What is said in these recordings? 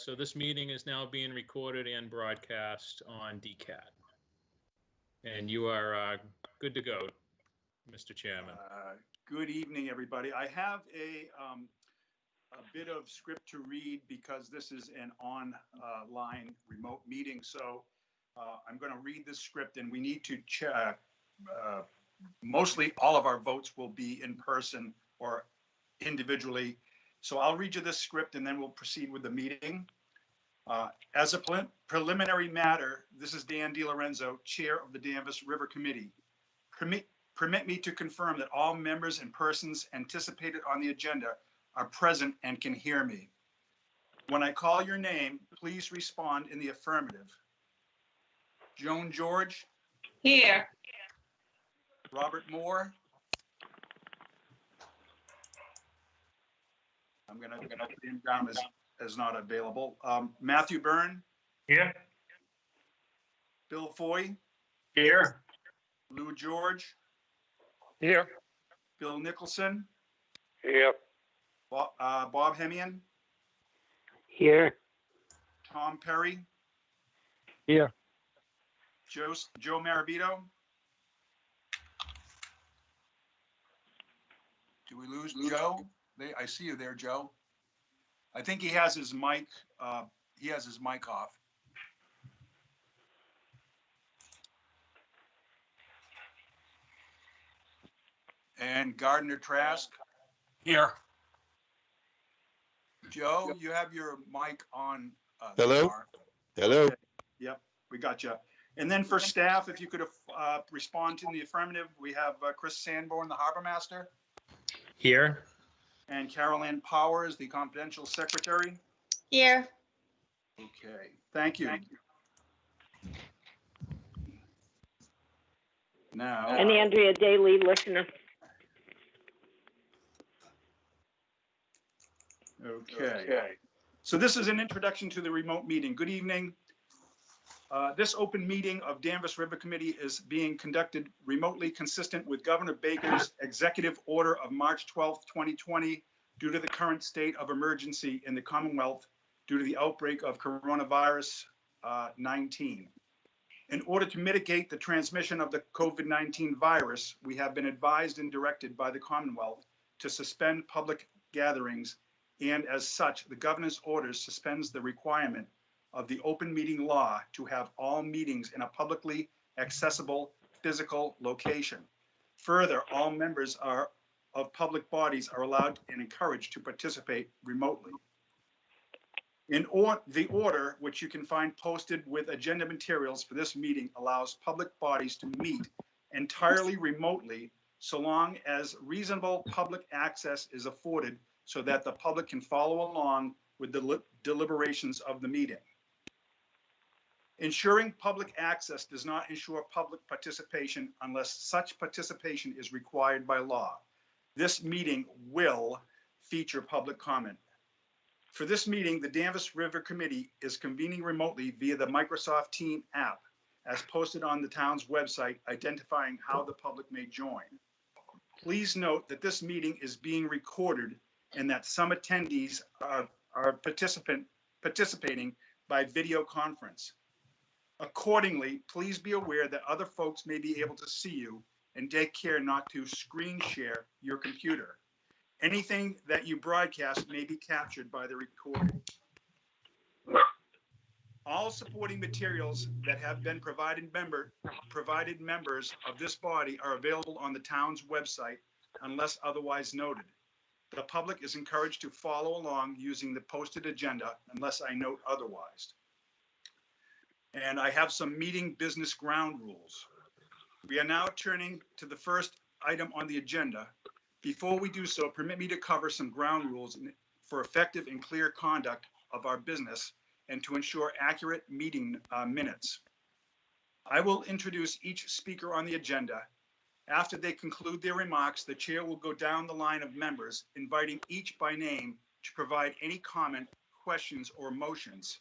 So this meeting is now being recorded and broadcast on DCAT. And you are good to go, Mr. Chairman. Good evening, everybody. I have a bit of script to read because this is an online remote meeting. So I'm going to read this script, and we need to check. Mostly all of our votes will be in person or individually. So I'll read you this script and then we'll proceed with the meeting. As a preliminary matter, this is Dan DiLorenzo, Chair of the Danvers River Committee. Permit me to confirm that all members and persons anticipated on the agenda are present and can hear me. When I call your name, please respond in the affirmative. Joan George? Here. Robert Moore? I'm gonna put him down as not available. Matthew Byrne? Here. Bill Foy? Here. Lou George? Here. Bill Nicholson? Here. Bob Hemian? Here. Tom Perry? Here. Joe Marabito? Do we lose Joe? I see you there, Joe. I think he has his mic. Off. And Gardner Trask. Here. Joe, you have your mic on. Hello? Hello? Okay. Yep, we got you. And then for staff, if you could respond in the affirmative, we have Chris Sanborn, the Harbor Master. Here. And Carol Ann Powers, the confidential secretary. Here. Okay, thank you. Now. And Andrea Daly, listener. Okay. So this is an introduction to the remote meeting. Good evening. This open meeting of Danvers River Committee is being conducted remotely consistent with Governor Baker's executive order of March 12th, 2020, due to the current state of emergency in the Commonwealth due to the outbreak of coronavirus 19. In order to mitigate the transmission of the COVID-19 virus, we have been advised and directed by the Commonwealth to suspend public gatherings, and as such, the governor's orders suspends the requirement of the open meeting law to have all meetings in a publicly accessible physical location. Further, all members of public bodies are allowed and encouraged to participate remotely. The order, which you can find posted with agenda materials for this meeting, allows public bodies to meet entirely remotely so long as reasonable public access is afforded so that the public can follow along with the deliberations of the meeting. Ensuring public access does not ensure public participation unless such participation is required by law. This meeting will feature public comment. For this meeting, the Danvers River Committee is convening remotely via the Microsoft Teams app, as posted on the town's website, identifying how the public may join. Please note that this meeting is being recorded and that some attendees are participating by video conference. Accordingly, please be aware that other folks may be able to see you, and take care not to screen share your computer. Anything that you broadcast may be captured by the recording. All supporting materials that have been provided members of this body are available on the town's website unless otherwise noted. The public is encouraged to follow along using the posted agenda unless I note otherwise. And I have some meeting business ground rules. We are now turning to the first item on the agenda. Before we do so, permit me to cover some ground rules for effective and clear conduct of our business and to ensure accurate meeting minutes. I will introduce each speaker on the agenda. After they conclude their remarks, the chair will go down the line of members, inviting each by name to provide any comment, questions, or motions.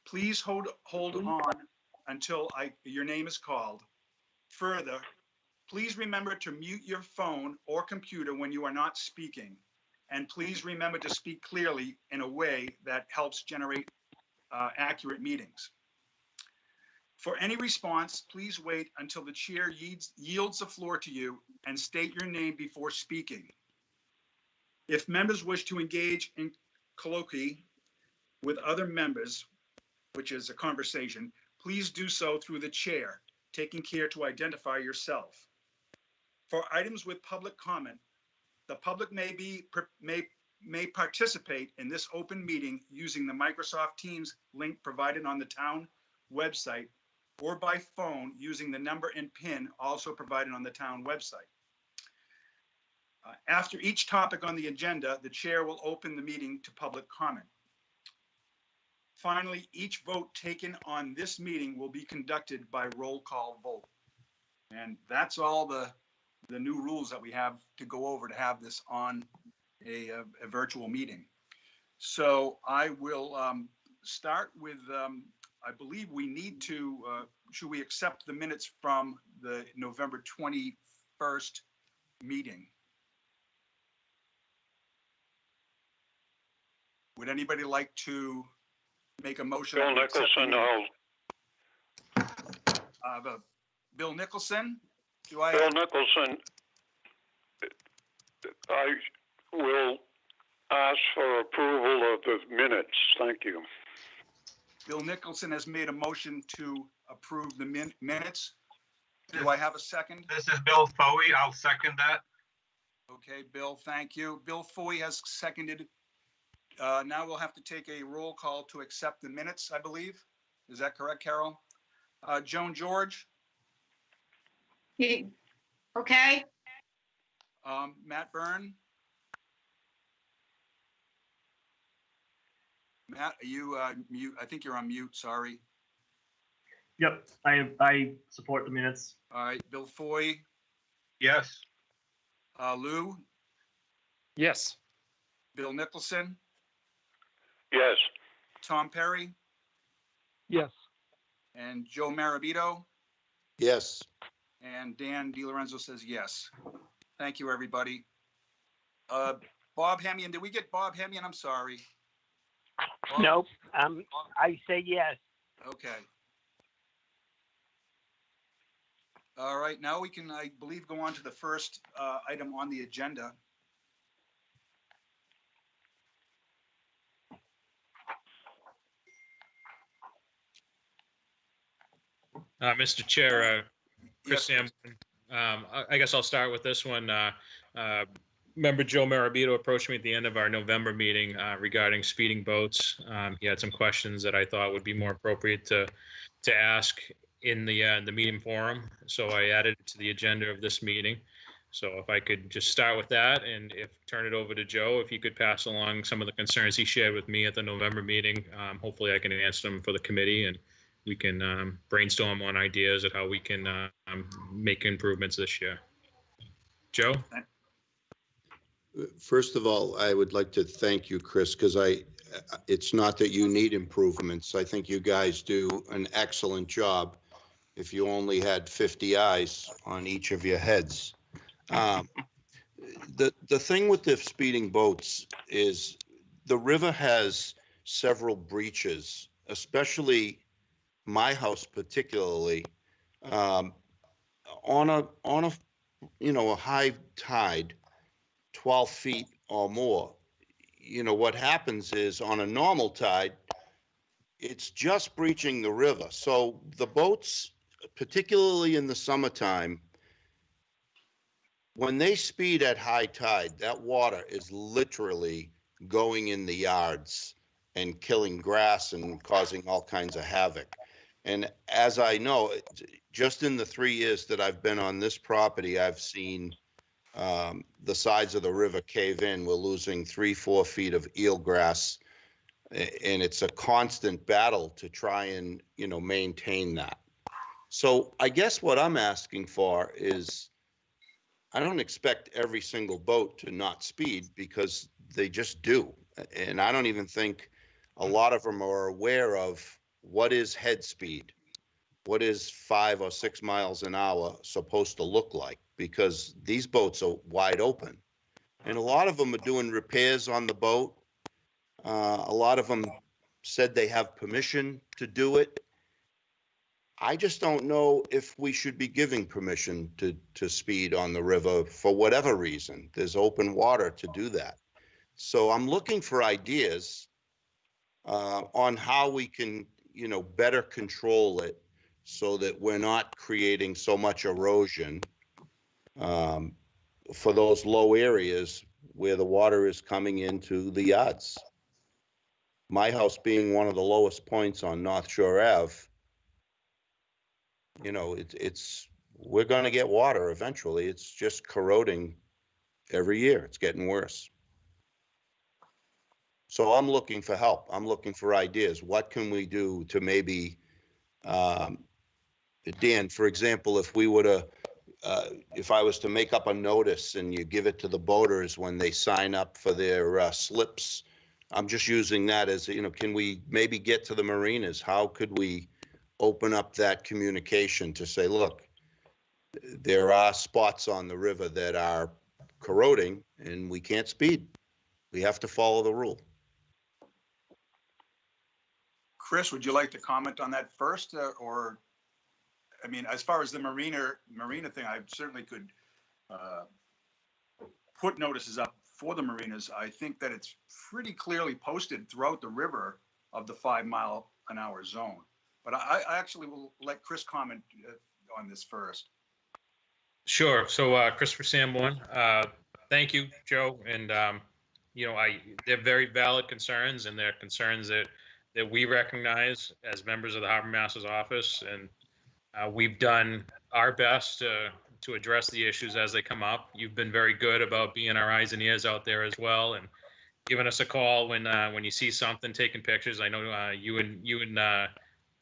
Please hold on until your name is called. Further, please remember to mute your phone or computer when you are not speaking. And please remember to speak clearly in a way that helps generate accurate meetings. For any response, please wait until the chair yields the floor to you and state your name before speaking. If members wish to engage in colloquy with other members, which is a conversation, please do so through the chair, taking care to identify yourself. For items with public comment, the public may participate in this open meeting using the Microsoft Teams link provided on the town website or by phone using the number and PIN also provided on the town website. After each topic on the agenda, the chair will open the meeting to public comment. Finally, each vote taken on this meeting will be conducted by roll call vote. And that's all the new rules that we have to go over to have this on a virtual meeting. So I will start with, I believe we need to, should we accept the minutes from the November 21st meeting? Would anybody like to make a motion? Bill Nicholson, Bill Nicholson? Bill Nicholson, I will ask for approval of the minutes. Thank you. Bill Nicholson has made a motion to approve the minutes. Do I have a second? This is Bill Foey. I'll second that. Okay, Bill, thank you. Bill Foey has seconded. Now we'll have to take a roll call to accept the minutes, I believe. Is that correct, Carol? Joan George? Okay, Matt Byrne? Matt, are you mute? I think you're on mute, sorry. Yep, I support the minutes. All right, Bill Foy, Yes. Lou, Yes. Bill Nicholson, Yes. Tom Perry, Yes. and Joe Marabito, Yes. and Dan DiLorenzo says yes. Thank you, everybody. Bob Hemian, did we get Bob Hemian? I'm sorry. Bob? Nope. I say yes. Okay. All right, now we can, I believe, go on to the first item on the agenda. Mr. Chair, Chris Yes. Sam, I guess I'll start with this one. Member Joe Marabito approached me at the end of our November meeting regarding speeding boats. He had some questions that I thought would be more appropriate to ask in the meeting forum. So I added it to the agenda of this meeting. So if I could just start with that and turn it over to Joe, if he could pass along some of the concerns he shared with me at the November meeting, hopefully I can answer them for the committee and we can brainstorm on ideas of how we can make improvements this year. Joe? First of all, I would like to thank you, Chris, because it's not that you need improvements. I think you guys do an excellent job if you only had 50 eyes on each of your heads. The thing with the speeding boats is the river has several breaches, especially my house particularly, on a a high tide, 12 feet or more. What happens is on a normal tide, it's just breaching the river. So the boats, particularly in the summertime, when they speed at high tide, that water is literally going in the yards and killing grass and causing all kinds of havoc. And as I know, just in the 3 years that I've been on this property, I've seen the sides of the river cave in. We're losing 3-4 feet of eelgrass, and it's a constant battle to try and maintain that. So I guess what I'm asking for is, I don't expect every single boat to not speed because they just do, and I don't even think a lot of them are aware of what is head speed, what is 5 or 6 miles an hour supposed to look like, because these boats are wide open. And a lot of them are doing repairs on the boat. A lot of them said they have permission to do it. I just don't know if we should be giving permission to speed on the river for whatever reason. There's open water to do that. So I'm looking for ideas on how we can, better control it so that we're not creating so much erosion for those low areas where the water is coming into the yards. My house being one of the lowest points on North Shore Ave, we're going to get water eventually. It's just corroding every year. It's getting worse. So I'm looking for help. I'm looking for ideas. What can we do to maybe, Dan, for example, if I was to make up a notice and you give it to the boaters when they sign up for their slips, I'm just using that as, can we maybe get to the marinas? How could we open up that communication to say, look, there are spots on the river that are corroding and we can't speed. We have to follow the rule. Chris, would you like to comment on that first, or, I mean, as far as the marina thing, I certainly could put notices up for the marinas. I think that it's pretty clearly posted throughout the river of the 5-mile-an-hour zone. But I actually will let Chris comment on this first. Sure. So Christopher Sanborn, thank you, Joe. And they're very valid concerns, and they're concerns that we recognize as members of the Harbor Master's Office, and we've done our best to address the issues as they come up. You've been very good about being our eyes and ears out there as well, and giving us a call when you see something, taking pictures. I know you and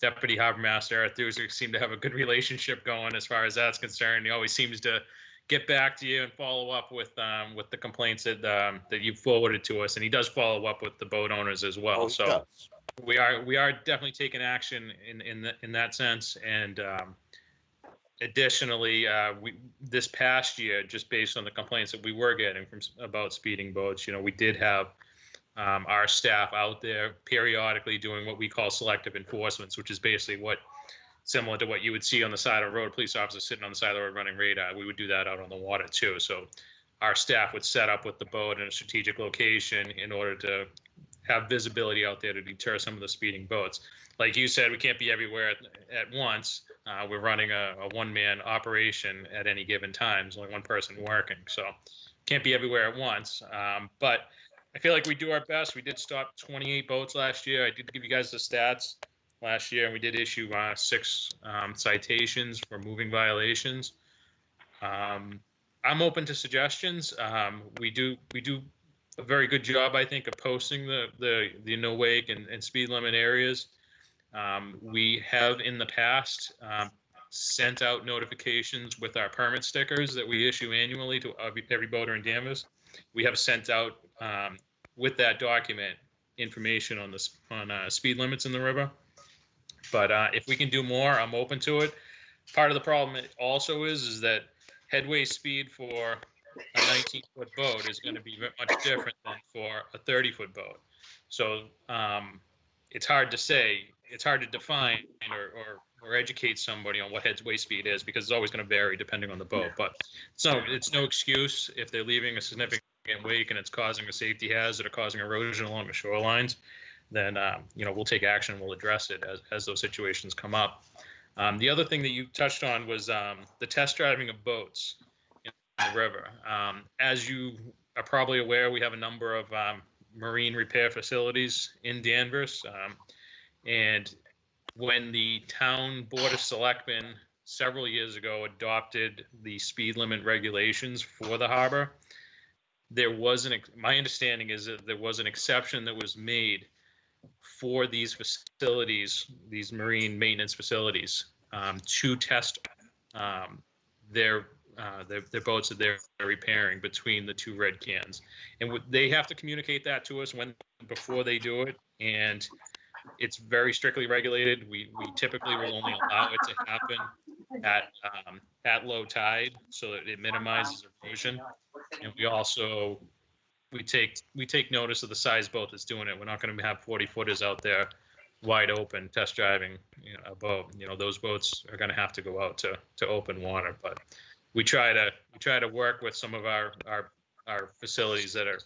Deputy Harbor Master Eric Thuser seem to have a good relationship going as far as that's concerned. He always seems to get back to you and follow up with the complaints that you've forwarded to us, and he does follow up with the boat owners as well. Oh, so yes. we are definitely taking action in that sense. And additionally, this past year, just based on the complaints that we were getting about speeding boats, we did have our staff out there periodically doing what we call selective enforcements, which is basically similar to what you would see on the side of the road, police officers sitting on the side of the road running radar. We would do that out on the water too. So our staff would set up with the boat in a strategic location in order to have visibility out there to deter some of the speeding boats. Like you said, we can't be everywhere at once. We're running a one-man operation at any given time. There's only one person working, so can't be everywhere at once. But I feel like we do our best. We did stop 28 boats last year. I did give you guys the stats last year, and we did issue 6 citations for moving violations. I'm open to suggestions. We do a very good job, I think, of posting the no wake and speed limit areas. We have in the past sent out notifications with our permit stickers that we issue annually to every boater in Danvers. We have sent out with that document information on speed limits in the river. But if we can do more, I'm open to it. Part of the problem also is that headway speed for a 19-foot boat is going to be much different than for a 30-foot boat. So it's hard to say, it's hard to define or educate somebody on what headway speed is, because it's always going to vary depending on the boat. But so it's no excuse if they're leaving a significant wake and it's causing a safety hazard or causing erosion along the shorelines, then we'll take action. We'll address it as those situations come up. The other thing that you touched on was the test driving of boats in the river. As you are probably aware, we have a number of marine repair facilities in Danvers. And when the town board of selectmen several years ago adopted the speed limit regulations for the harbor, my understanding is that there was an exception that was made for these facilities, these marine maintenance facilities, to test their boats that they're repairing between the 2 red cans. And they have to communicate that to us before they do it. And it's very strictly regulated. We typically will only allow it to happen at low tide so that it minimizes erosion. And we take notice of the size boat that's doing it. We're not going to have 40-footers out there wide open test driving, a boat. Those boats are going to have to go out to open water. But we try to work with some of our facilities that are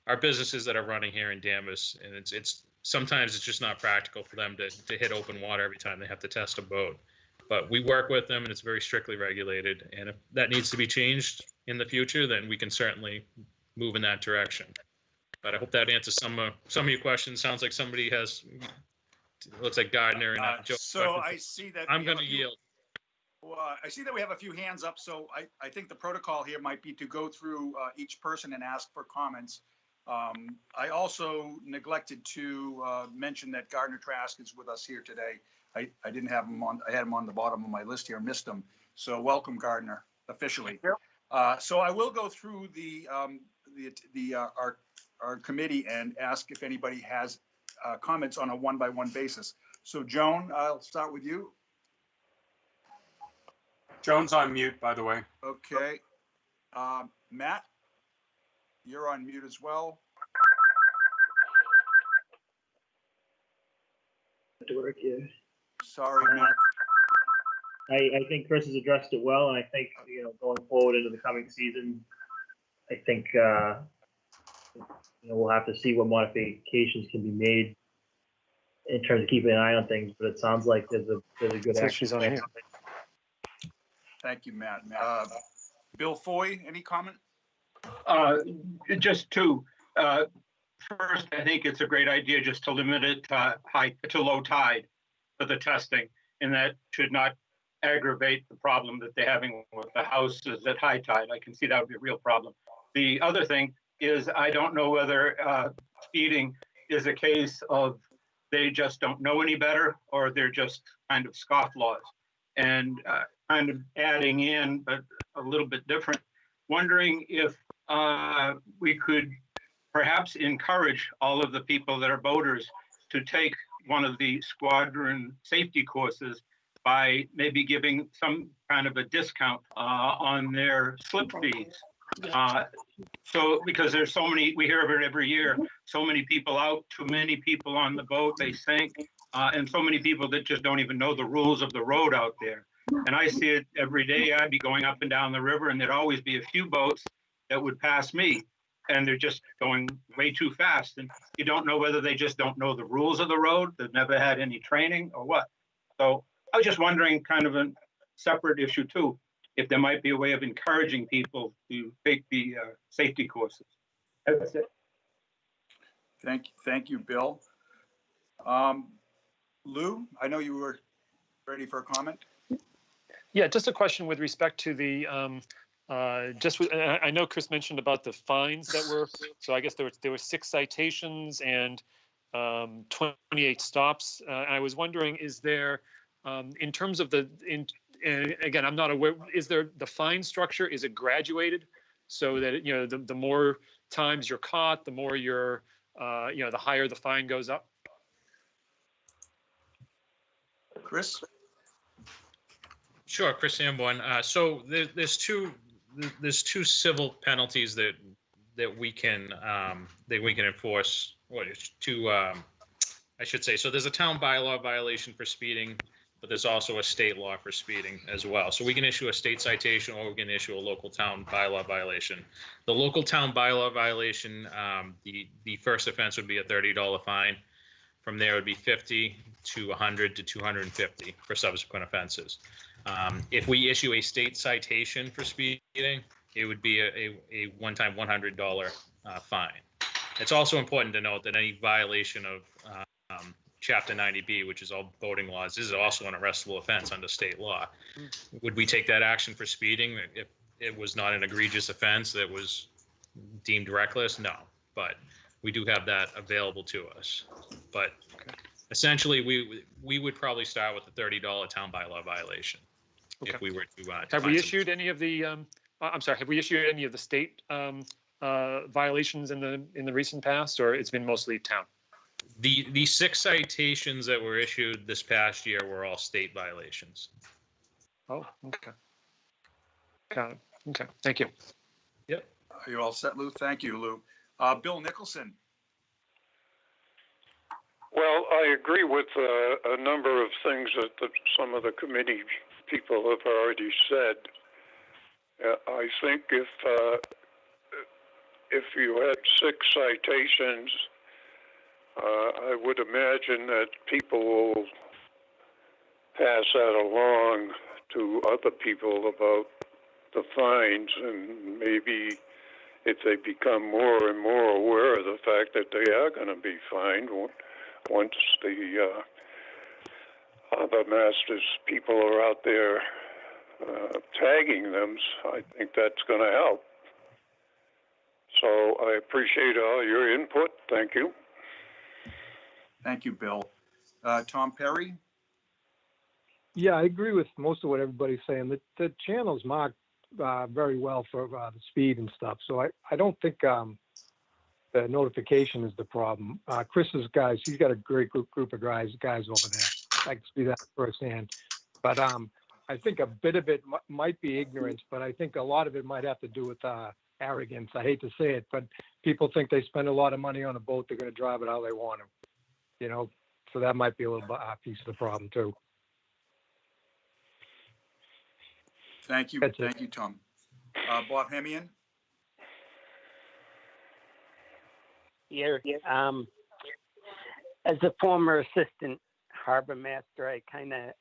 our businesses that are running here in Danvers, and it's sometimes it's just not practical for them to hit open water every time they have to test a boat. But we work with them, and it's very strictly regulated. And if that needs to be changed in the future, then we can certainly move in that direction. But I hope that answers some of your questions. Sounds like somebody has. Looks like Gardner and Joe. So I see that. I'm going to yield. Well, I see that we have a few hands up, so I think the protocol here might be to go through each person and ask for comments. I also neglected to mention that Gardner Trask is with us here today. I didn't have him on. I had him on the bottom of my list here, missed him. So welcome, Gardner, officially. So I will go through our committee and ask if anybody has comments on a one-by-one basis. So Joan, I'll start with you. Joan's on mute, by the way. Okay. Matt, you're on mute as well. To work here. Sorry, Matt. I think Chris has addressed it well, and I think going forward into the coming season, I think we'll have to see what modifications can be made in terms of keeping an eye on things. But it sounds like there's a good action. She's on here. Thank you, Matt. Bill Foy, any comment? Just two. First, I think it's a great idea just to limit it to low tide for the testing, and that should not aggravate the problem that they're having with the houses at high tide. I can see that would be a real problem. The other thing is I don't know whether speeding is a case of they just don't know any better, or they're just kind of scofflaws. And kind of adding in, but a little bit different, wondering if we could perhaps encourage all of the people that are boaters to take one of the squadron safety courses by maybe giving some kind of a discount on their slip fees. So because there's so many, we hear of it every year, so many people out, too many people on the boat, they sink, and so many people that just don't even know the rules of the road out there. And I see it every day. I'd be going up and down the river, and there'd always be a few boats that would pass me, and they're just going way too fast. And you don't know whether they just don't know the rules of the road, they've never had any training, or what. So I was just wondering, kind of a separate issue too, if there might be a way of encouraging people to take the safety courses. That's it. Thank you, Bill. Lou, I know you were ready for a comment. Yeah, just a question with respect to the, I know Chris mentioned about the fines that were, so I guess there were 6 citations and 28 stops. I was wondering, is there, in terms of again, I'm not aware, is there the fine structure, is it graduated so that, the more times you're caught, the more you're, the higher the fine goes up? Chris? Sure, Chris Sanborn. So there's two civil penalties that we can enforce. I should say. So there's a town bylaw violation for speeding, but there's also a state law for speeding as well. So we can issue a state citation, or we can issue a local town bylaw violation. The local town bylaw violation, the first offense would be a $30 fine. From there, it would be 50 to 100 to 250 for subsequent offenses. If we issue a state citation for speeding, it would be a one-time $100 fine. It's also important to note that any violation of Chapter 90B, which is all boating laws, is also an arrestable offense under state law. Would we take that action for speeding if it was not an egregious offense that was deemed reckless? No, but we do have that available to us. But essentially, we would probably start with the $30 town bylaw violation. Okay. If we were to have we issued any of the have we issued any of the state violations in the recent past, or it's been mostly town? The 6 citations that were issued this past year were all state violations. Oh, okay. Got it. Okay, thank you. Yep. Are you all set, Lou? Thank you, Lou. Bill Nicholson. Well, I agree with a number of things that some of the committee people have already said. I think if you had 6 citations, I would imagine that people will pass that along to other people about the fines, and maybe if they become more and more aware of the fact that they are going to be fined once the other masters people are out there tagging them, I think that's going to help. So I appreciate all your input. Thank you. Thank you, Bill. Tom Perry? Yeah, I agree with most of what everybody's saying. The channel's marked very well for the speed and stuff. So I don't think the notification is the problem. Chris's guys, he's got a great group of guys over there. I can see that firsthand. But I think a bit of it might be ignorance, but I think a lot of it might have to do with arrogance. I hate to say it, but people think they spend a lot of money on a boat, they're going to drive it how they want to, you know. So that might be a little piece of the problem too. Thank you. That's it. Thank you, Tom. Bob Hemian? Here, as a former assistant harbor master, I kind of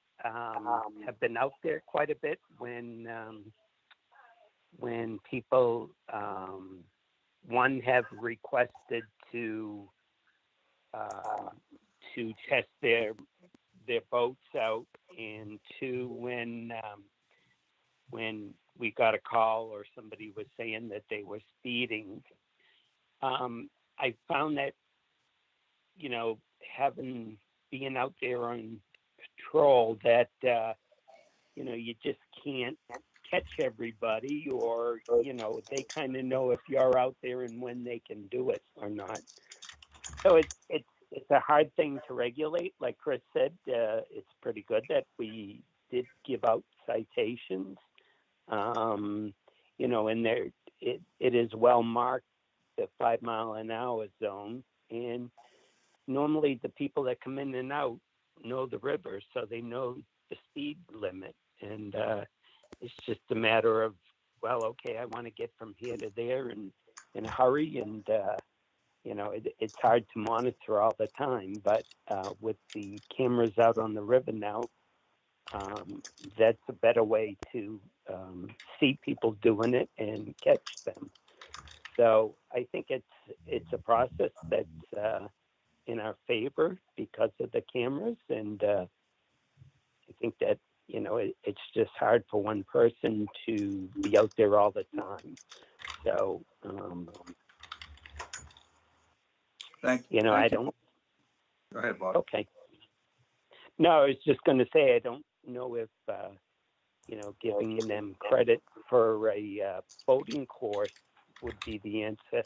have been out there quite a bit when people have requested to test their boats out, and 2, when we got a call or somebody was saying that they were speeding. I found that, you know, being out there on patrol, that, you know, you just can't catch everybody, or, you know, they kind of know if you're out there and when they can do it or not. So it's a hard thing to regulate. Like Chris said, it's pretty good that we did give out citations, you know, and it is well marked, the 5 mile an hour zone. And normally the people that come in and out know the river, so they know the speed limit. And it's just a matter of, well, okay, I want to get from here to there in a hurry. And, you know, it's hard to monitor all the time, but with the cameras out on the river now, that's a better way to see people doing it and catch them. So I think it's a process that's in our favor because of the cameras, and I think that, you know, it's just hard for one person to be out there all the time. So you know, I don't. Go ahead, Bob. Okay. No, I was just going to say, I don't know if, you know, giving them credit for a boating course would be the answer.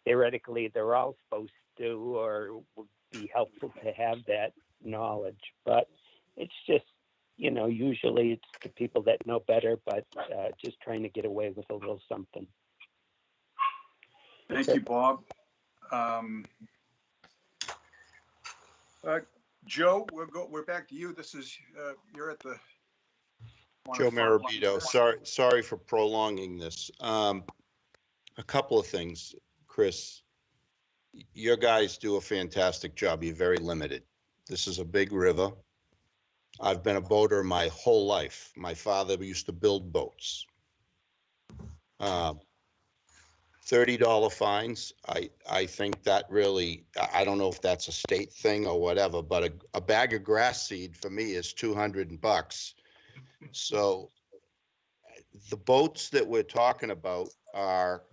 Theoretically, they're all supposed to, or would be helpful to have that knowledge. But it's just, you know, usually it's the people that know better, but just trying to get away with a little something. Thank you, Bob. Joe, we're back to you. This is, you're at the. Joe Marabito, sorry for prolonging this. A couple of things, Chris. Your guys do a fantastic job. You're very limited. This is a big river. I've been a boater my whole life. My father used to build boats. $30 fines. I think that really, I don't know if that's a state thing or whatever, but a bag of grass seed for me is $200. So the boats that we're talking about are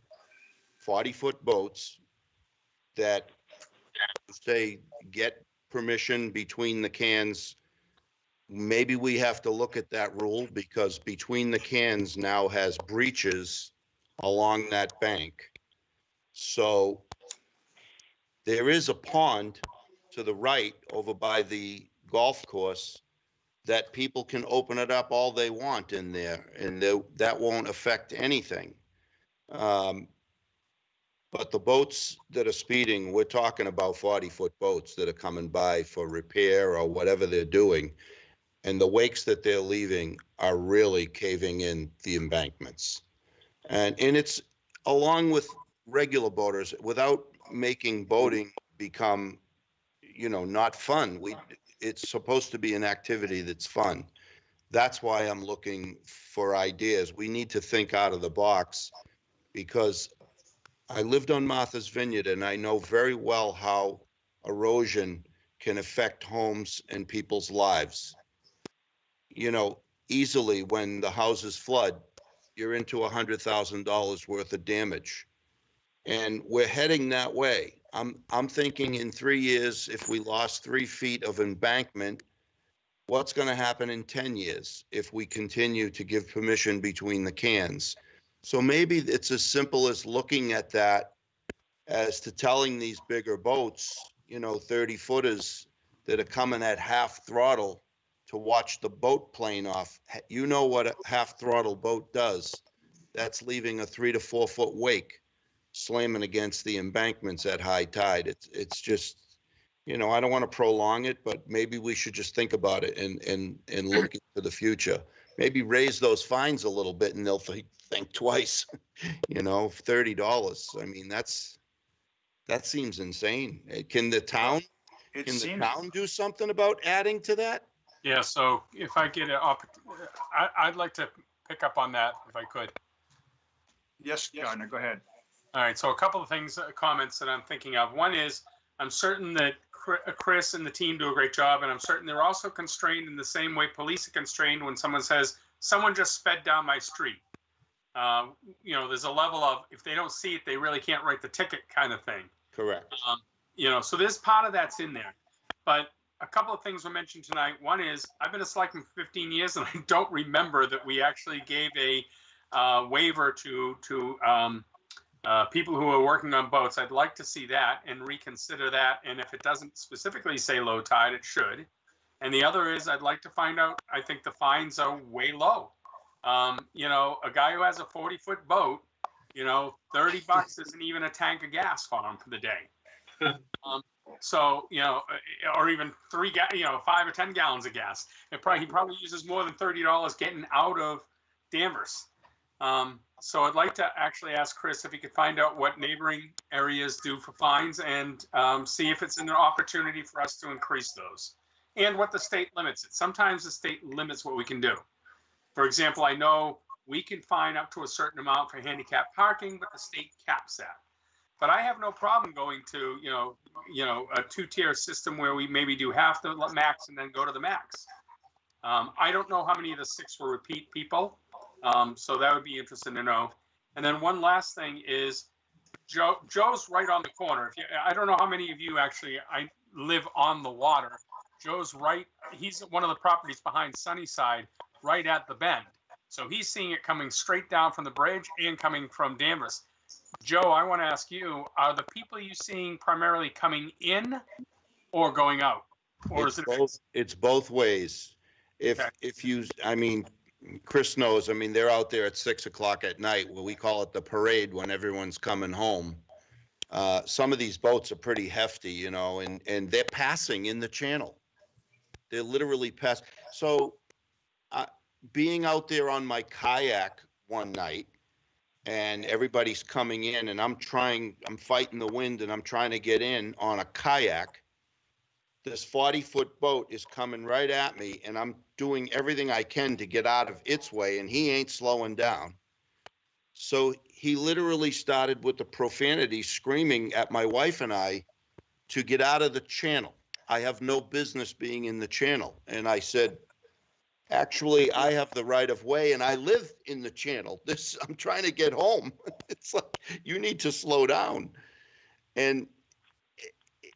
40-foot boats that say get permission between the cans. Maybe we have to look at that rule, because between the cans now has breaches along that bank. So there is a pond to the right over by the golf course that people can open it up all they want in there, and that won't affect anything. But the boats that are speeding, we're talking about 40-foot boats that are coming by for repair or whatever they're doing. And the wakes that they're leaving are really caving in the embankments. And it's along with regular boaters, without making boating become, not fun. It's supposed to be an activity that's fun. That's why I'm looking for ideas. We need to think out of the box, because I lived on Martha's Vineyard and I know very well how erosion can affect homes and people's lives. Easily when the houses flood, you're into $100,000 worth of damage. And we're heading that way. I'm thinking in 3 years, if we lost 3 feet of embankment, what's going to happen in 10 years if we continue to give permission between the cans? So maybe it's as simple as looking at that as to telling these bigger boats, 30 footers that are coming at half throttle to watch the boat plane off. You know what a half throttle boat does. That's leaving a 3 to 4 foot wake slamming against the embankments at high tide. It's just, I don't want to prolong it, but maybe we should just think about it and look into the future. Maybe raise those fines a little bit and they'll think twice, $30. I mean, that seems insane. Can the town do something about adding to that? Yeah, so if I get I'd like to pick up on that if I could. Yes, Gardner, go ahead. All right, so a couple of comments that I'm thinking of. One is, I'm certain that Chris and the team do a great job, and I'm certain they're also constrained in the same way police are constrained when someone says, someone just sped down my street. There's a level of, if they don't see it, they really can't write the ticket kind of thing. Correct. So there's part of that's in there. But a couple of things were mentioned tonight. One is, I've been a selectman for 15 years, and I don't remember that we actually gave a waiver to people who are working on boats. I'd like to see that and reconsider that. And if it doesn't specifically say low tide, it should. And the other is, I'd like to find out, I think the fines are way low. A guy who has a 40-foot boat, $30 isn't even a tank of gas for him for the day. Or even 5 or 10 gallons of gas. He probably uses more than $30 getting out of Danvers. So I'd like to actually ask Chris if he could find out what neighboring areas do for fines and see if it's an opportunity for us to increase those, and what the state limits it. Sometimes the state limits what we can do. For example, I know we can fine up to a certain amount for handicap parking, but the state caps that. But I have no problem going to, a 2-tier system where we maybe do half the max and then go to the max. I don't know how many of the 6 were repeat people. So that would be interesting to know. And then one last thing is, Joe's right on the corner. I don't know how many of you actually live on the water. Joe's right. He's one of the properties behind Sunnyside, right at the bend. So he's seeing it coming straight down from the bridge and coming from Danvers. Joe, I want to ask you, are the people you seeing primarily coming in or going out? Or It's both ways. Chris knows, they're out there at 6 o'clock at night, where we call it the parade, when everyone's coming home. Some of these boats are pretty hefty, and they're passing in the channel. They're literally passing. So being out there on my kayak one night, and everybody's coming in, and I'm fighting the wind, and I'm trying to get in on a kayak. This 40-foot boat is coming right at me, and I'm doing everything I can to get out of its way, and he ain't slowing down. So he literally started with the profanity, screaming at my wife and I to get out of the channel. I have no business being in the channel. And I said, actually, I have the right of way, and I live in the channel. I'm trying to get home. It's like, you need to slow down. And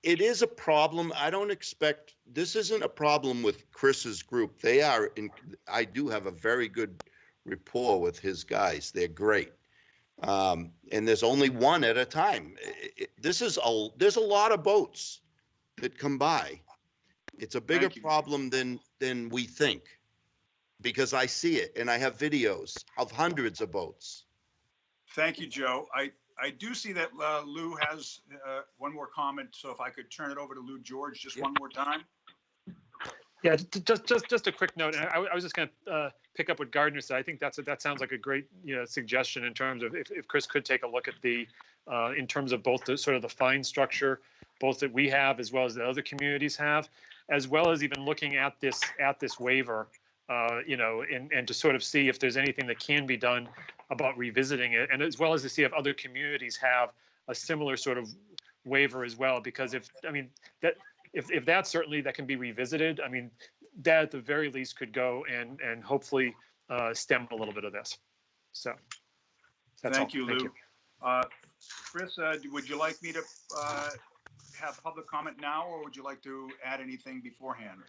it is a problem. This isn't a problem with Chris's group. I do have a very good rapport with his guys. They're great. And there's only one at a time. There's a lot of boats that come by. It's a bigger problem than we think, because I see it and I have videos of hundreds of boats. Thank you, Joe. I do see that Lou has one more comment, so if I could turn it over to Lou George just one more time. Yeah, just a quick note. And I was just going to pick up what Gardner said. I think that sounds like a great suggestion in terms of if Chris could take a look at the in terms of both the sort of the fine structure, both that we have as well as the other communities have, as well as even looking at this waiver, and to sort of see if there's anything that can be done about revisiting it, and as well as to see if other communities have a similar sort of waiver as well. Because if that certainly that can be revisited, I mean, that at the very least could go and hopefully stem a little bit of this. So that's Thank all. you, Lou. Chris, would you like me to have public comment now, or would you like to add anything beforehand?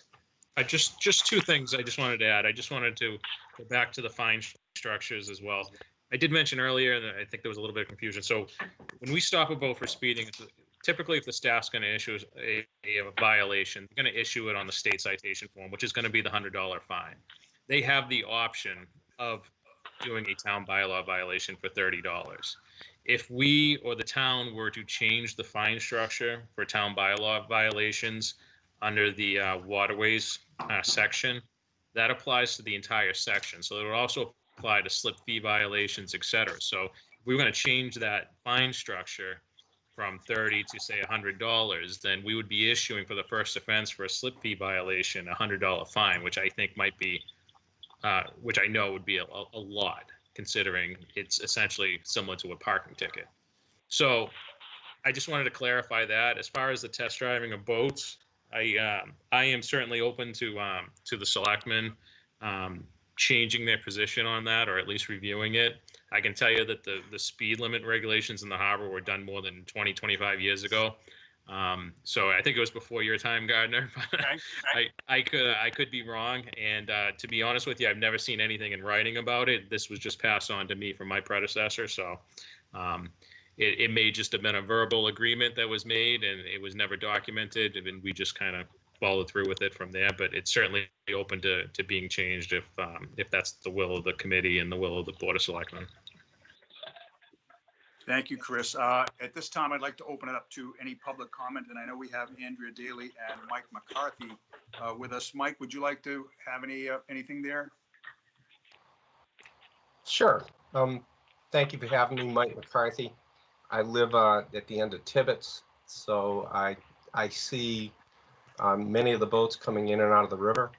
Just two things I just wanted to add. I just wanted to go back to the fine structures as well. I did mention earlier that I think there was a little bit of confusion. So when we stop a boat for speeding, typically if the staff's going to issue a violation, they're going to issue it on the state citation form, which is going to be the $100 fine. They have the option of doing a town bylaw violation for $30. If we or the town were to change the fine structure for town bylaw violations under the waterways section, that applies to the entire section. So it would also apply to slip fee violations, et cetera. So if we were going to change that fine structure from 30 to say $100, then we would be issuing for the first offense for a slip fee violation a $100 fine, which I think might be, which I know would be a lot, considering it's essentially similar to a parking ticket. So I just wanted to clarify that. As far as the test driving of boats, I am certainly open to the selectmen changing their position on that, or at least reviewing it. I can tell you that the speed limit regulations in the harbor were done more than 20, 25 years ago. So I think it was before your time, Gardner. But Okay. I could be wrong. And to be honest with you, I've never seen anything in writing about it. This was just passed on to me from my predecessor. So it may just have been a verbal agreement that was made, and it was never documented, and we just kind of followed through with it from there. But it's certainly open to being changed if that's the will of the committee and the will of the Board of Selectmen. Thank you, Chris. At this time, I'd like to open it up to any public comment, and I know we have Andrea Daly and Mike McCarthy with us. Mike, would you like to have anything there? Sure. Thank you for having me, Mike McCarthy. I live at the end of Tibbetts, so I see many of the boats coming in and out of the river.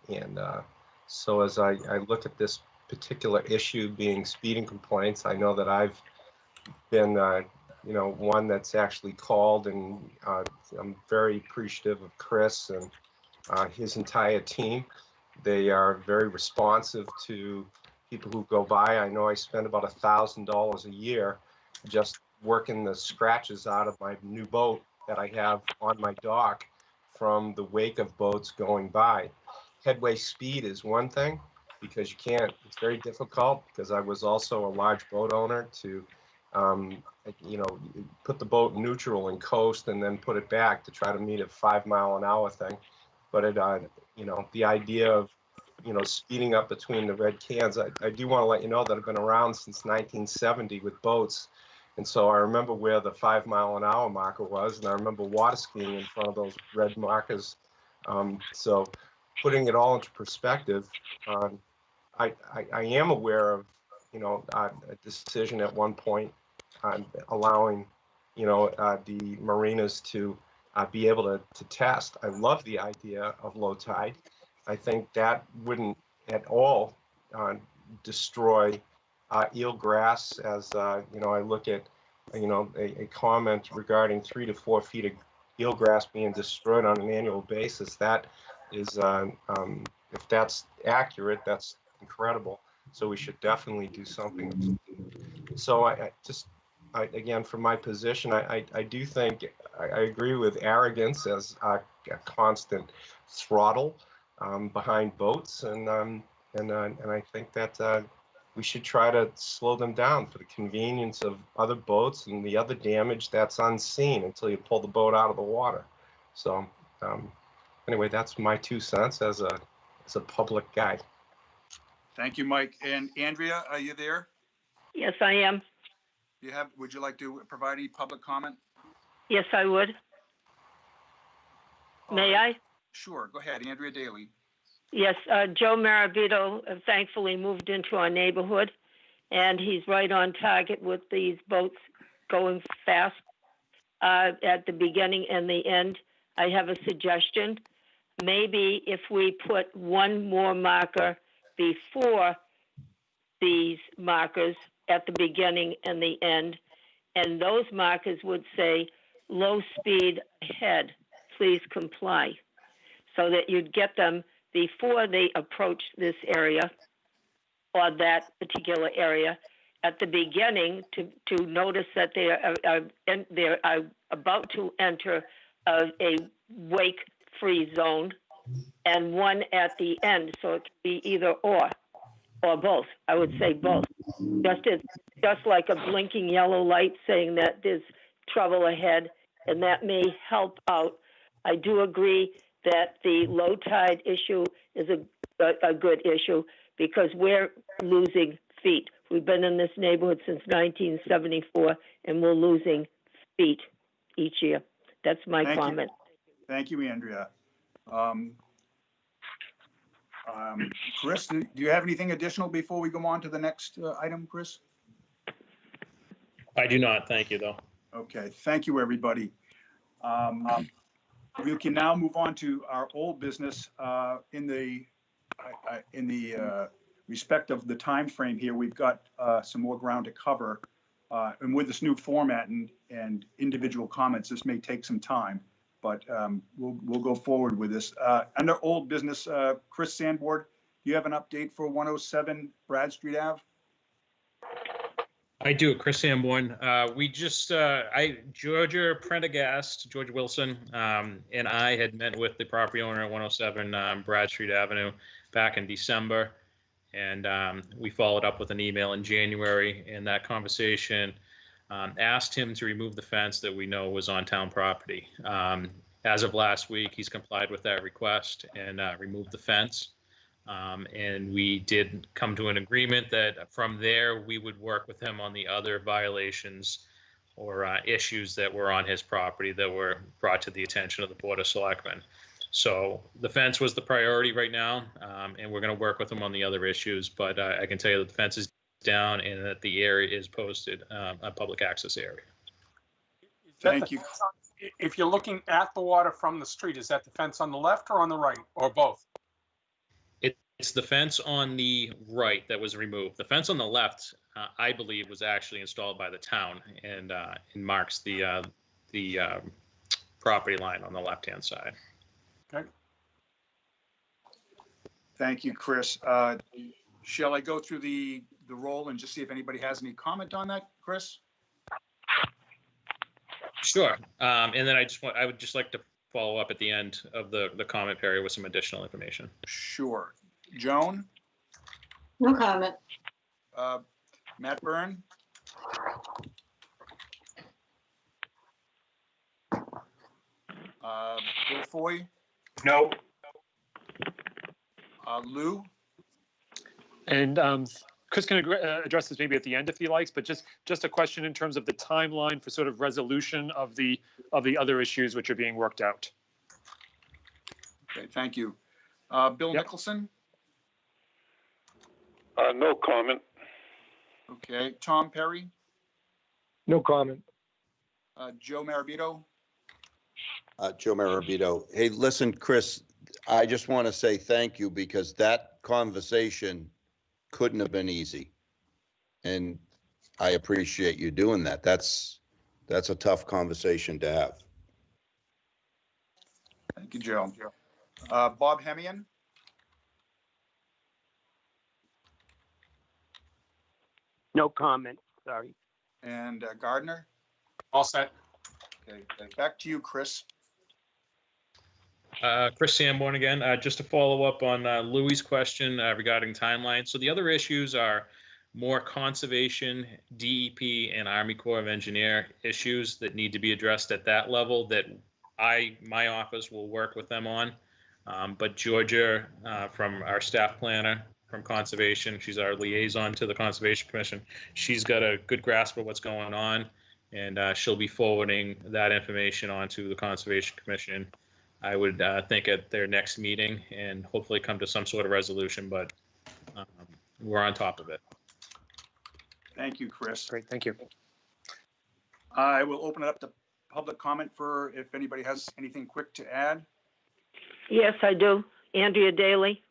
And so as I look at this particular issue being speeding complaints, I know that I've been, one that's actually called, and I'm very appreciative of Chris and his entire team. They are very responsive to people who go by. I know I spend about $1,000 a year just working the scratches out of my new boat that I have on my dock from the wake of boats going by. Headway speed is one thing, because it's very difficult, because I was also a large boat owner to put the boat neutral and coast and then put it back to try to meet a 5 mile an hour thing. But the idea of speeding up between the red cans, I do want to let you know that I've been around since 1970 with boats. And so I remember where the 5 mile an hour marker was, and I remember water skiing in front of those red markers. So putting it all into perspective, I am aware of, a decision at one point on allowing, the marinas to be able to test. I love the idea of low tide. I think that wouldn't at all destroy eelgrass, as I look at a comment regarding 3 to 4 feet of eelgrass being destroyed on an annual basis. That is, if that's accurate, that's incredible. So we should definitely do something. So again, from my position, I do think I agree with arrogance as a constant throttle behind boats, and I think that we should try to slow them down for the convenience of other boats and the other damage that's unseen until you pull the boat out of the water. So anyway, that's my 2 cents as a public guy. Thank you, Mike. And Andrea, are you there? Yes, I am. Would you like to provide any public comment? Yes, I would. May I? Sure, go ahead, Andrea Daly. Yes, Joe Marabito thankfully moved into our neighborhood, and he's right on target with these boats going fast at the beginning and the end. I have a suggestion. Maybe if we put one more marker before these markers at the beginning and the end, and those markers would say, low speed ahead, please comply, so that you'd get them before they approach this area or that particular area at the beginning to notice that they are about to enter a wake-free zone, and one at the end, so it could be either or both. I would say both. Just like a blinking yellow light saying that there's trouble ahead, and that may help out. I do agree that the low tide issue is a good issue because we're losing feet. We've been in this neighborhood since 1974, and we're losing feet each year. That's my comment. Thank you, Andrea. Chris, do you have anything additional before we go on to the next item, Chris? I do not. Thank you, though. Okay, thank you, everybody. We can now move on to our old business in the respect of the time frame here. We've got some more ground to cover, and with this new format and individual comments, this may take some time, but we'll go forward with this. Under old business, Chris Sandborn, do you have an update for 107 Brad Street Ave? I do, Chris Sanborn. We just, Georgia Prendergast, George Wilson, and I had met with the property owner at 107 Brad Street Avenue back in December. And we followed up with an email in January. And that conversation asked him to remove the fence that we know was on town property. As of last week, he's complied with that request and removed the fence. And we did come to an agreement that from there, we would work with him on the other violations or issues that were on his property that were brought to the attention of the Board of Selectmen. So the fence was the priority right now, and we're going to work with him on the other issues. But I can tell you that the fence is down and that the area is posted a public access area. Thank you. If you're looking at the water from the street, is that the fence on the left or on the right, or both? It's the fence on the right that was removed. The fence on the left, I believe, was actually installed by the town and marks the property line on the left-hand side. Okay. Thank you, Chris. Shall I go through the roll and just see if anybody has any comment on that, Chris? Sure. And then I would just like to follow up at the end of the comment period with some additional information. Sure. Joan? No comment. Matt Byrne? Bill Foy? No. Lou? And Chris can address this maybe at the end if he likes, but just a question in terms of the timeline for sort of resolution of the other issues which are being worked out. Okay, thank you. Bill Nicholson? No comment. Okay, Tom Perry? No comment. Joe Marabito? Joe Marabito. Hey, listen, Chris, I just want to say thank you because that conversation couldn't have been easy. And I appreciate you doing that. That's a tough conversation to have. Thank you, Joe. Bob Hemian? No comment, sorry. And Gardner? All set. Okay, back to you, Chris. Chris Sanborn again. Just to follow up on Louis' question regarding timeline. So the other issues are more conservation, DEP, and Army Corps of Engineer issues that need to be addressed at that level that my office will work with them on. But Georgia, from our staff planner, from Conservation. She's our liaison to the Conservation Commission. She's got a good grasp of what's going on, and she'll be forwarding that information on to the Conservation Commission, I would think, at their next meeting, and hopefully come to some sort of resolution, but we're on top of it. Thank you, Chris. Great, thank you. I will open it up to public comment for if anybody has anything quick to add. Yes, I do. Andrea Daly.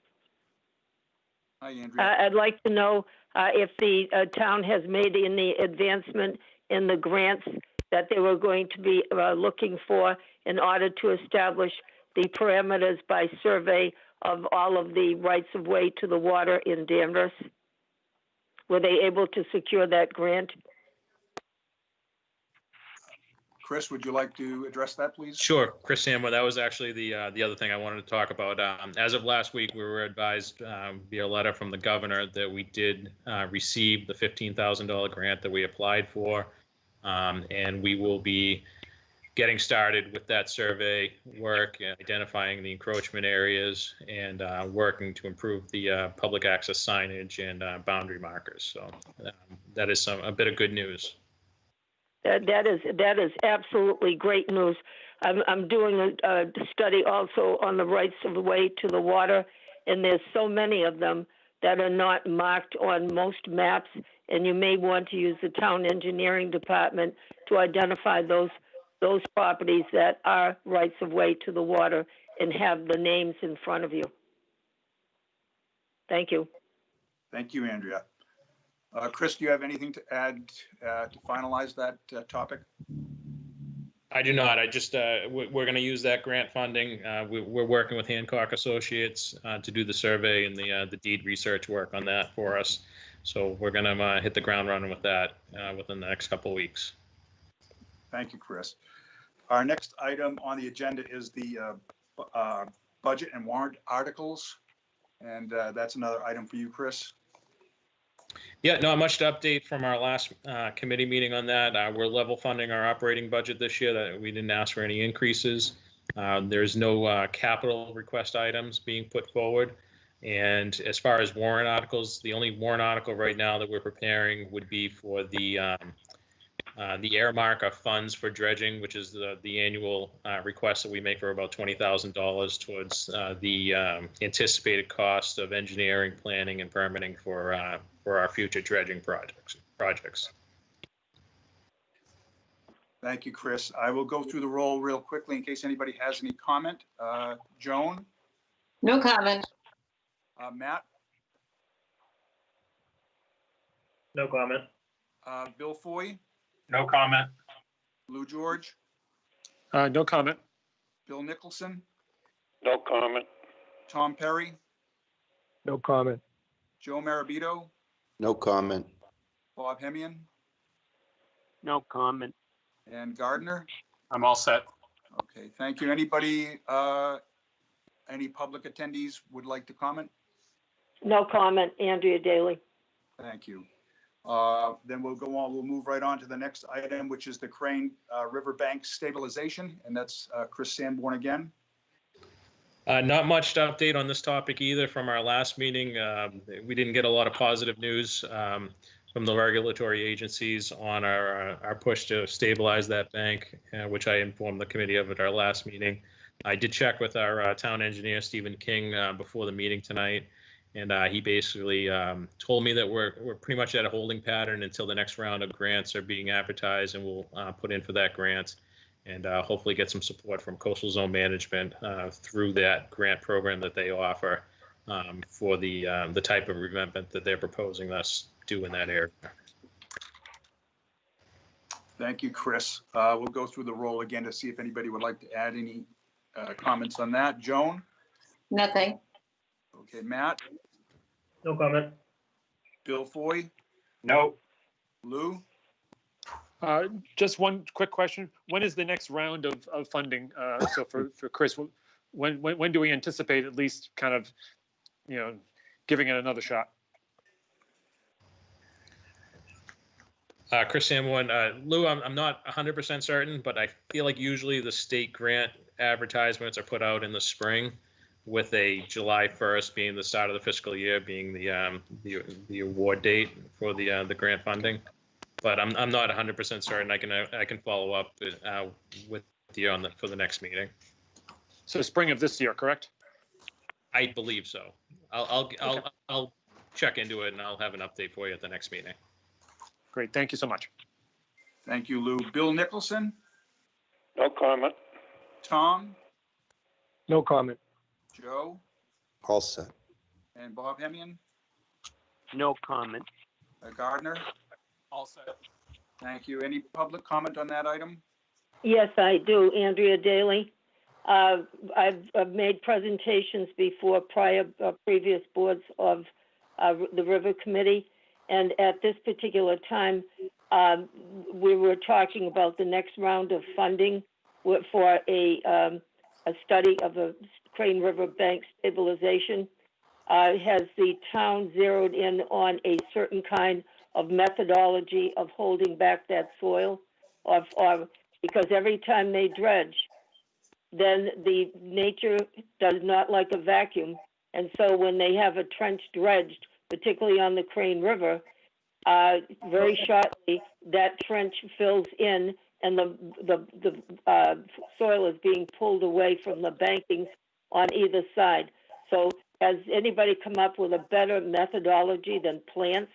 Hi, Andrea. I'd like to know if the town has made any advancement in the grants that they were going to be looking for in order to establish the parameters by survey of all of the rights of way to the water in Danvers. Were they able to secure that grant? Chris, would you like to address that, please? Sure, Chris Samwa, that was actually the other thing I wanted to talk about. As of last week, we were advised via letter from the governor that we did receive the $15,000 grant that we applied for, and we will be getting started with that survey work, identifying the encroachment areas, and working to improve the public access signage and boundary markers. So that is a bit of good news. That is absolutely great news. I'm doing a study also on the rights of way to the water, and there's so many of them that are not marked on most maps, and you may want to use the town engineering department to identify those properties that are rights of way to the water and have the names in front of you. Thank you. Thank you, Andrea. Chris, do you have anything to add to finalize that topic? I do not. I just, we're going to use that grant funding. We're working with Hancock Associates to do the survey and the deed research work on that for us. So we're going to hit the ground running with that within the next couple of weeks. Thank you, Chris. Our next item on the agenda is the budget and warrant articles. And that's another item for you, Chris. Yeah, not much to update from our last committee meeting on that. We're level funding our operating budget this year. That we didn't ask for any increases. There's no capital request items being put forward. And as far as warrant articles, the only warrant article right now that we're preparing would be for the earmark of funds for dredging, which is the annual request that we make for about $20,000 towards the anticipated cost of engineering, planning, and permitting for our future dredging projects. Thank you, Chris. I will go through the roll real quickly in case anybody has any comment. Joan? No comment. Matt? No comment. Bill Foy? No comment. Lou George? No comment. Bill Nicholson? No comment. Tom Perry? No comment. Joe Marabito? No comment. Bob Hemian? No comment. And Gardner? I'm all set. Okay, thank you. Anybody, any public attendees would like to comment? No comment, Andrea Daly. Thank you. Then we'll go on, we'll move right on to the next item, which is the Crane Riverbank stabilization, and that's Chris Sanborn again. Not much to update on this topic either from our last meeting. We didn't get a lot of positive news from the regulatory agencies on our push to stabilize that bank, which I informed the committee of at our last meeting. I did check with our town engineer, Stephen King, before the meeting tonight, and he basically told me that we're pretty much at a holding pattern until the next round of grants are being advertised, and we'll put in for that grant and hopefully get some support from Coastal Zone Management through that grant program that they offer for the type of revetment that they're proposing us do in that area. Thank you, Chris. We'll go through the roll again to see if anybody would like to add any comments on that. Joan? Nothing. Okay, Matt? No comment. Bill Foy? No. Lou? Just one quick question. When is the next round of funding? So for Chris, when do we anticipate at least kind of, giving it another shot? Chris Sanborn, Lou, I'm not 100% certain, but I feel like usually the state grant advertisements are put out in the spring. with a July 1st being the start of the fiscal year, being the award date for the grant funding. But I'm not 100% certain. I can follow up with you on for the next meeting. So spring of this year, correct? I believe so. I'll check into it and I'll have an update for you at the next meeting. Great, thank you so much. Thank you, Lou. Bill Nicholson, No comment. Tom, No comment. Joe, All set. and Bob Hemian, No comment. Gardner. All set. Thank you. Any public comment on that item? Yes, I do. Andrea Daly. I've made presentations before previous boards of the River Committee. And at this particular time, we were talking about the next round of funding for a study of a Crane River bank stabilization. Has the town zeroed in on a certain kind of methodology of holding back that soil? Or because every time they dredge, then the nature does not like a vacuum. And so when they have a trench dredged, particularly on the Crane River, very shortly that trench fills in and the soil is being pulled away from the bankings on either side. So has anybody come up with a better methodology than plants?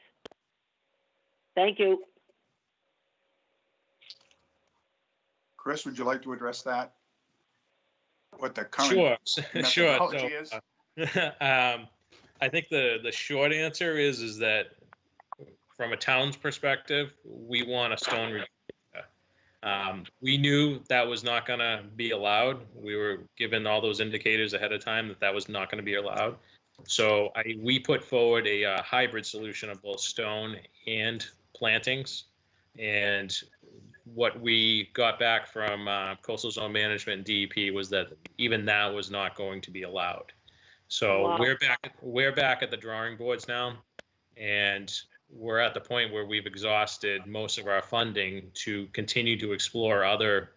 Thank you. Chris, would you like to address that? What the current Sure. methodology is? I think the short answer is that from a town's perspective, we want a stone review. We knew that was not going to be allowed. We were given all those indicators ahead of time that was not going to be allowed. So we put forward a hybrid solution of both stone and plantings. And what we got back from Coastal Zone Management and DEP was that even that was not going to be allowed. So Wow. we're back at the drawing boards now, and we're at the point where we've exhausted most of our funding to continue to explore other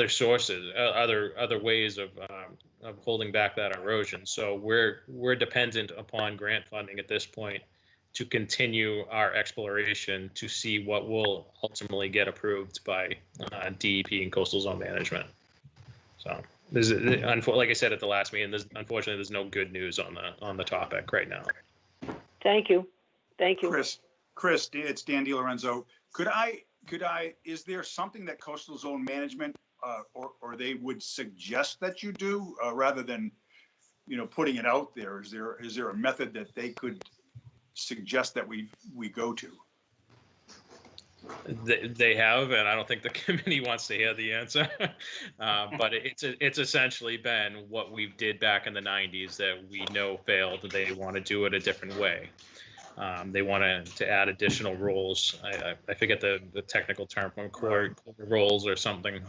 sources, other ways of holding back that erosion. So we're dependent upon grant funding at this point to continue our exploration to see what will ultimately get approved by DEP and Coastal Zone Management. So like I said at the last meeting, unfortunately there's no good news on the topic right now. Thank you. Thank you. Chris, it's Dan DiLorenzo. Is there something that Coastal Zone Management or they would suggest that you do rather than, putting it out there? Is there a method that they could suggest that we go to? They have, and I don't think the committee wants to hear the answer. But it's essentially been what we did back in the 90s that we know failed. They want to do it a different way. They want to add additional rules. I forget the technical term from core roles or something.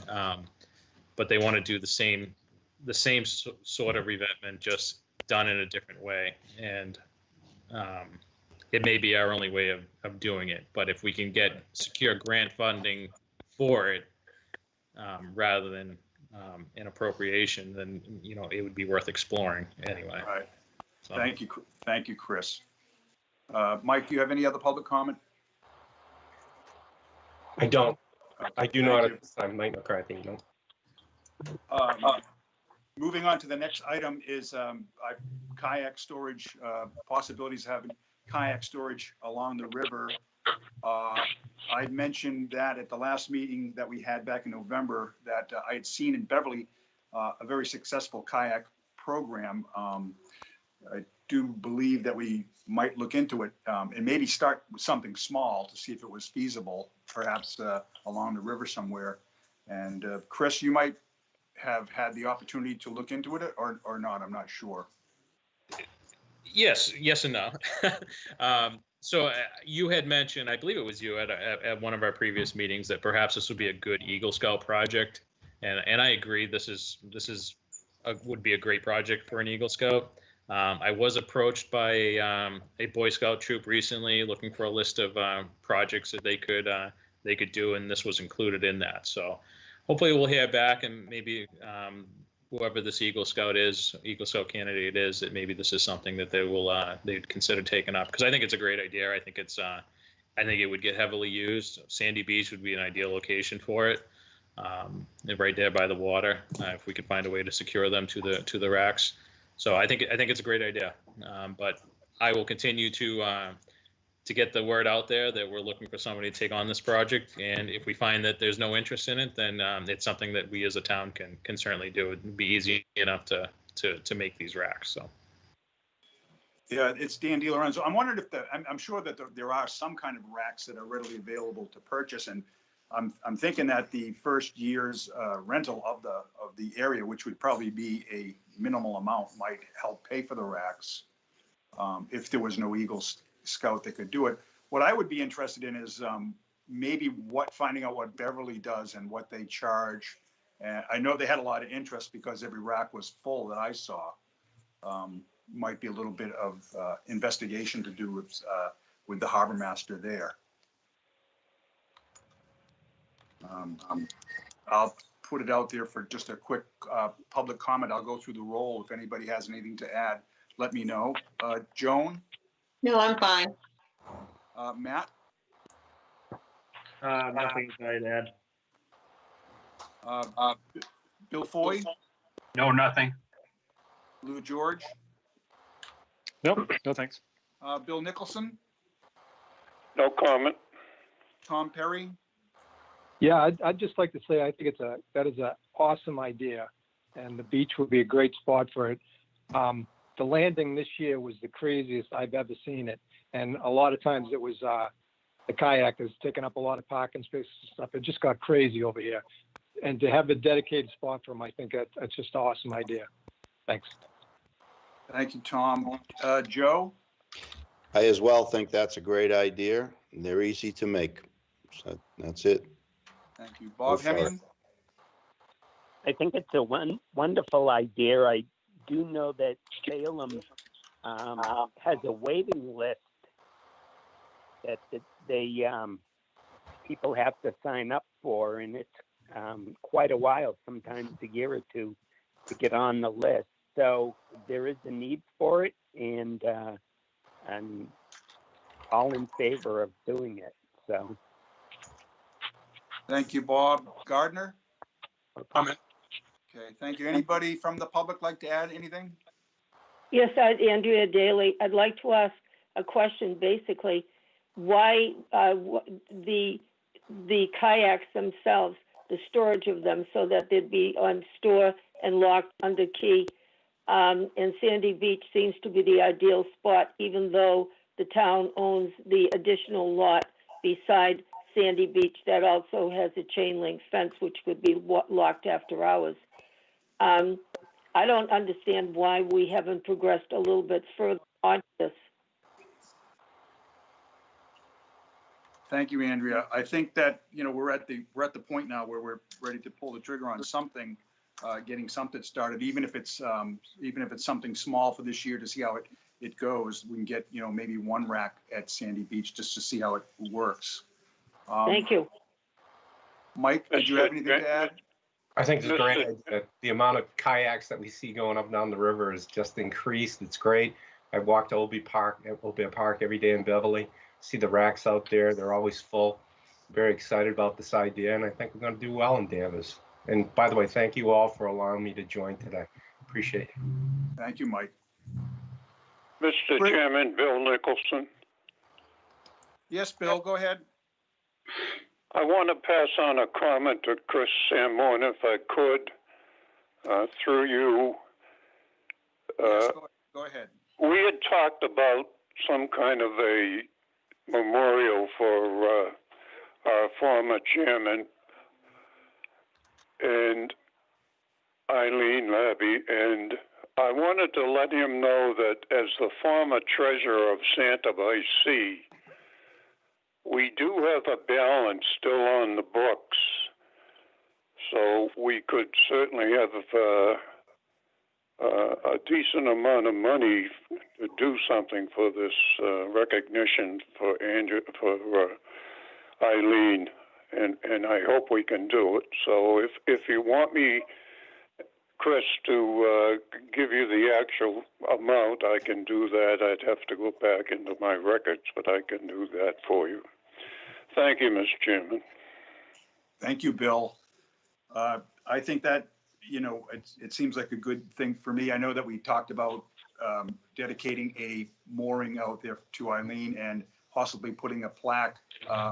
But they want to do the same sort of revetment, just done in a different way. And it may be our only way of doing it, but if we can get secure grant funding for it rather than an appropriation, then it would be worth exploring anyway. All right. So. Thank you, Chris. Mike, do you have any other public comment? I don't. I do Thank not you. at this time. Mike McCarthy, no. Moving on to the next item is kayak storage, possibilities of having kayak storage along the river. I mentioned that at the last meeting that we had back in November that I had seen in Beverly a very successful kayak program. I do believe that we might look into it and maybe start with something small to see if it was feasible, perhaps along the river somewhere. And Chris, you might have had the opportunity to look into it or not, I'm not sure. Yes and no. So you had mentioned, I believe it was you at one of our previous meetings, that perhaps this would be a good Eagle Scout project, and I agree. This would be a great project for an Eagle Scout. I was approached by a Boy Scout troop recently, looking for a list of projects that they could do, and this was included in that. So hopefully we'll hear back and maybe whoever this Eagle Scout candidate is, that maybe this is something that they'd consider taking up, because I think it's a great idea. I think I think it would get heavily used. Sandy Beach would be an ideal location for it. Right there by the water, if we could find a way to secure them to the racks. So I think it's a great idea. But I will continue to get the word out there that we're looking for somebody to take on this project. And if we find that there's no interest in it, then it's something that we as a town can certainly do. It'd be easy enough to make these racks. So. Yeah, it's Dan DiLorenzo. I'm wondering if I'm sure that there are some kind of racks that are readily available to purchase, and I'm thinking that the first year's rental of the area, which would probably be a minimal amount, might help pay for the racks if there was no Eagle Scout that could do it. What I would be interested in is maybe finding out what Beverly does and what they charge. I know they had a lot of interest because every rack was full that I saw. Might be a little bit of investigation to do with the harbor master there. I'll put it out there for just a quick public comment. I'll go through the roll. If anybody has anything to add, let me know. Joan? No, I'm fine. Matt? Nothing I'd add. Bill Foy? No, nothing. Lou George? Nope, no thanks. Bill Nicholson? No comment. Tom Perry? Yeah, I'd just like to say I think that is an awesome idea, and the beach would be a great spot for it. The landing this year was the craziest I've ever seen it, and a lot of times it was the kayakers taking up a lot of parking spaces and stuff. It just got crazy over here, and to have a dedicated spot for them, I think that's just an awesome idea. Thanks. Thank you, Tom. Joe? I as well think that's a great idea, and they're easy to make. So that's it. Thank you. Bob Go for it. Hemian? I think it's a wonderful idea. I do know that Salem has a waiting list that they people have to sign up for, and it's quite a while, sometimes a year or two, to get on the list. So there is a need for it, and I'm all in favor of doing it. So. Thank you, Bob. Gardner? Comment. Okay, thank you. Anybody from the public like to add anything? Yes, Andrea Daly. I'd like to ask a question, basically. Why the kayaks themselves, the storage of them, so that they'd be on store and locked under key. And Sandy Beach seems to be the ideal spot, even though the town owns the additional lot beside Sandy Beach that also has a chain link fence, which could be locked after hours. I don't understand why we haven't progressed a little bit further on this. Thank you, Andrea. I think that, we're at the point now where we're ready to pull the trigger on something, getting something started, even if it's something small for this year to see how it goes. We can get, maybe one rack at Sandy Beach just to see how it works. Thank you. Mike, did you have anything to add? I think it's a great idea. The amount of kayaks that we see going up and down the river is just increased. It's great. I walk to Old Park every day in Beverly. See the racks out there. They're always full. Very excited about this idea, and I think we're going to do well in Danvers. And by the way, thank you all for allowing me to join today. Appreciate it. Thank you, Mike. Mr. Chairman, Bill Nicholson. Yes, Bill, go ahead. I want to pass on a comment to Chris Samorn, if I could, through you. Yes, go ahead. We had talked about some kind of a memorial for our former chairman and Eileen Labby, and I wanted to let him know that as the former treasurer of Santa by Sea, we do have a balance still on the books, so we could certainly have a decent amount of money to do something for this recognition for Eileen, and I hope we can do it. So if you want me Chris to give you the actual amount, I can do that. I'd have to go back into my records, but I can do that for you. Thank you, Mr. Chairman. Thank you, Bill. I think that, you know, it seems like a good thing for me. I know that we talked about dedicating a mooring out there to Eileen and possibly putting a plaque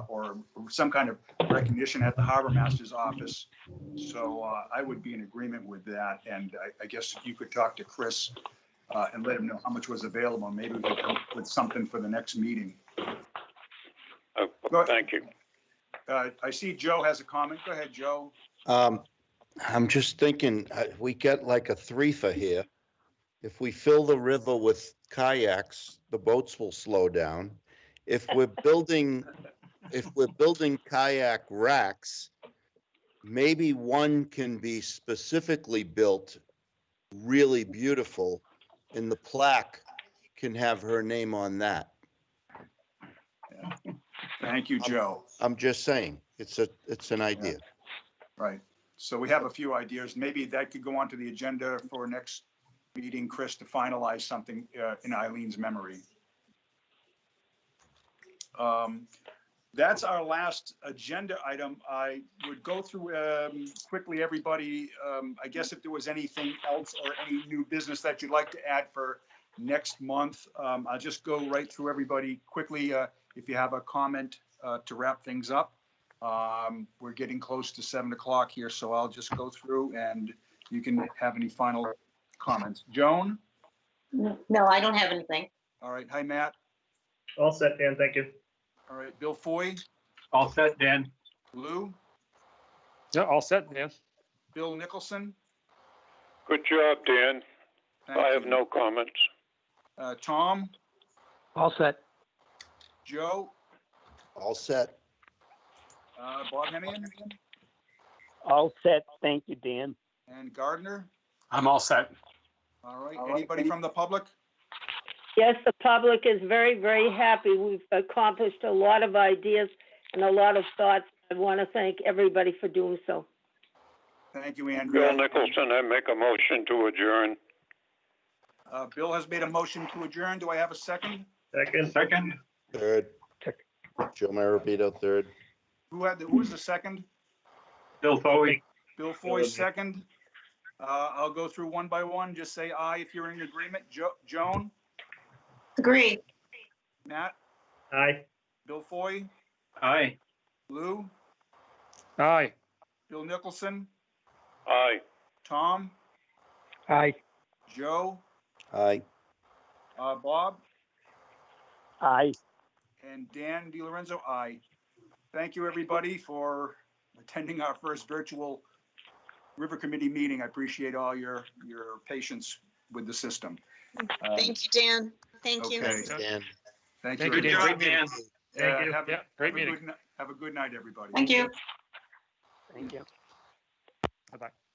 or some kind of recognition at the harbor master's office. So I would be in agreement with that. And I guess you could talk to Chris and let him know how much was available. Maybe we could come up with something for the next meeting. Thank you. I see Joe has a comment. Go ahead, Joe. I'm just thinking, we get like a threefer here. If we fill the river with kayaks, the boats will slow down. If we're building kayak racks, maybe one can be specifically built really beautiful, and the plaque can have her name on that. Thank you, Joe. I'm just saying, it's an idea. Right. So we have a few ideas. Maybe that could go onto the agenda for next meeting, Chris, to finalize something in Eileen's memory. That's our last agenda item. I would go through quickly, everybody. I guess if there was anything else or any new business that you'd like to add for next month, I'll just go right through everybody quickly. If you have a comment to wrap things up. We're getting close to 7 o'clock here, so I'll just go through and you can have any final comments. Joan? No, I don't have anything. All right. Hi, Matt. All set, Dan, thank you. All right. Bill Foy? All set, Dan. Lou? Yeah, all set, Dan. Bill Nicholson? Good job, Dan. Thank I have you. no comments. Tom? All set. Joe? All set. Bob Hemian? All set. Thank you, Dan. And Gardner? I'm all set. All right. Anybody from the public? Yes, the public is very, very happy. We've accomplished a lot of ideas and a lot of thoughts. I want to thank everybody for doing so. Thank you, Andrew. Bill Nicholson, I make a motion to adjourn. Bill has made a motion to adjourn. Do I have a second? Second. Third. Joe Marabito, third. Who was the second? Bill Foy. Bill Foy, second. I'll go through one by one. Just say aye if you're in agreement. Joan? Agree. Matt? Aye. Bill Foy? Aye. Lou? Aye. Bill Nicholson? Aye. Tom? Aye. Joe? Aye. Bob? Aye. And Dan DiLorenzo, aye. Thank you, everybody, for attending our first virtual River Committee meeting. I appreciate all your patience with the system. Thank you, Dan. Thank you. Okay. Dan. Thank Thank you. you, Dan. everybody. Great meeting. Thank you. Have Yeah, great meeting. have a good night, everybody. Thank you. Thank you. Bye-bye.